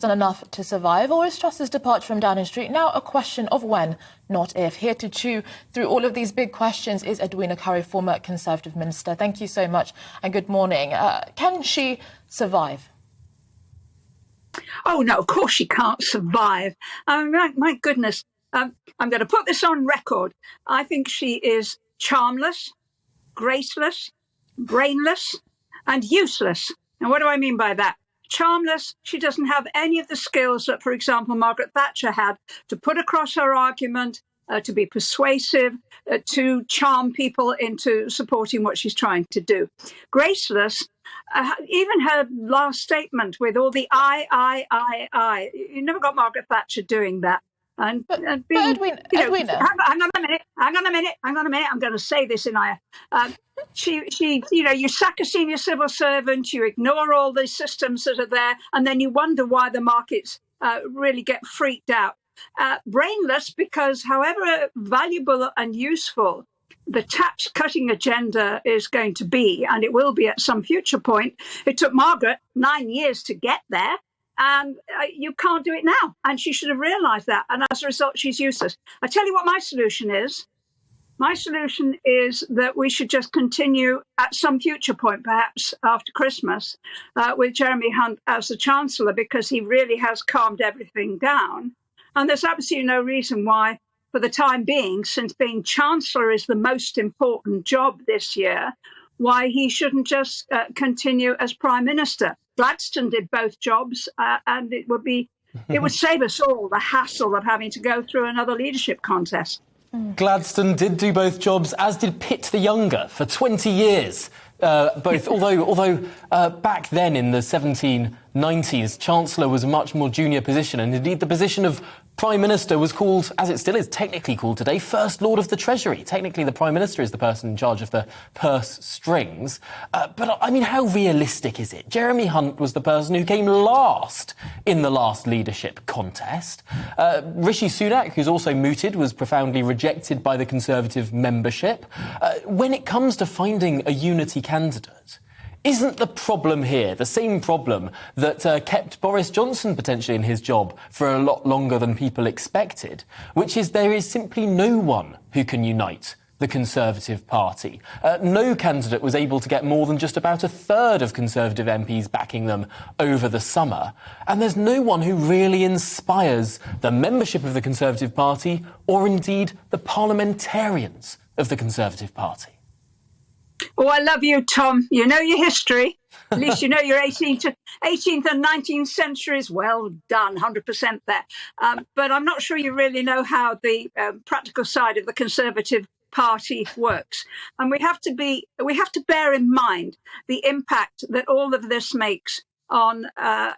done enough to survive, or is Truss's departure from Downing Street now a question of when, not if? Here to chew through all of these big questions is Edwina Currie, former Conservative Minister. Thank you so much and good morning. Can she survive? Oh, no, of course she can't survive. My goodness, I'm going to put this on record. I think she is charmless, graceless, brainless, and useless. And what do I mean by that? Charmless, she doesn't have any of the skills that, for example, Margaret Thatcher had to put across her argument, to be persuasive, to charm people into supporting what she's trying to do. Graceless, even her last statement with all the I. You never got Margaret Thatcher doing that. And being, Edwina. Hang on a minute. I'm going to say this in you sack a senior civil servant, you ignore all the systems that are there, and then you wonder why the markets really get freaked out. Brainless, because however valuable and useful the tax cutting agenda is going to be, and it will be at some future point, it took Margaret 9 years to get there. And you can't do it now. And she should have realised that. And as a result, she's useless. I tell you what my solution is. My solution is that we should just continue at some future point, perhaps after Christmas, with Jeremy Hunt as the Chancellor, because he really has calmed everything down. And there's absolutely no reason why, for the time being, since being Chancellor is the most important job this year, why he shouldn't just continue as Prime Minister. Gladstone did both jobs, and it would save us all the hassle of having to go through another leadership contest. Gladstone did do both jobs, as did Pitt the Younger for 20 years. Although back then in the 1790s, Chancellor was a much more junior position, and indeed the position of Prime Minister was called, as it still is technically called today, First Lord of the Treasury. Technically, the Prime Minister is the person in charge of the purse strings. But, I mean, how realistic is it? Jeremy Hunt was the person who came last in the last leadership contest. Rishi Sunak, who's also mooted, was profoundly rejected by the Conservative membership. When it comes to finding a unity candidate, isn't the problem here the same problem that kept Boris Johnson potentially in his job for a lot longer than people expected, which is there is simply no one who can unite the Conservative Party? No candidate was able to get more than just about a third of Conservative MPs backing them over the summer. And there's no one who really inspires the membership of the Conservative Party or indeed the parliamentarians of the Conservative Party. Oh, I love you, Tom. You know your history. At least you know your 18th and 19th centuries. Well done, 100% there. But I'm not sure you really know how the practical side of the Conservative Party works. And we have to bear in mind the impact that all of this makes on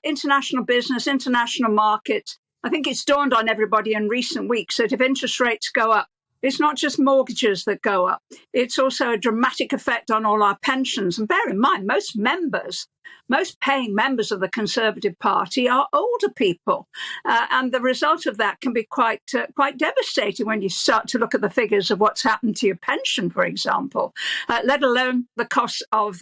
international business, international markets. I think it's dawned on everybody in recent weeks that if interest rates go up, it's not just mortgages that go up. It's also a dramatic effect on all our pensions. And bear in mind, most paying members of the Conservative Party are older people. And the result of that can be quite devastating when you start to look at the figures of what's happened to your pension, for example, let alone the cost of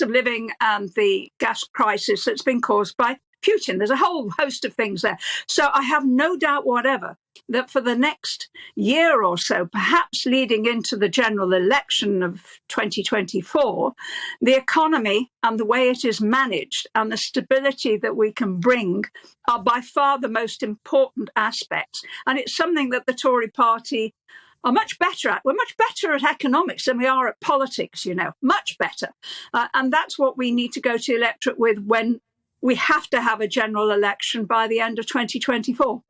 living and the gas crisis that's been caused by Putin. There's a whole host of things there. So I have no doubt whatever that for the next year or so, perhaps leading into the general election of 2024, the economy and the way it is managed and the stability that we can bring are by far the most important aspects. And it's something that the Tory party are much better at. We're much better at economics than we are at politics, much better. And that's what we need to go to the electorate with when we have to have a general election by the end of 2024.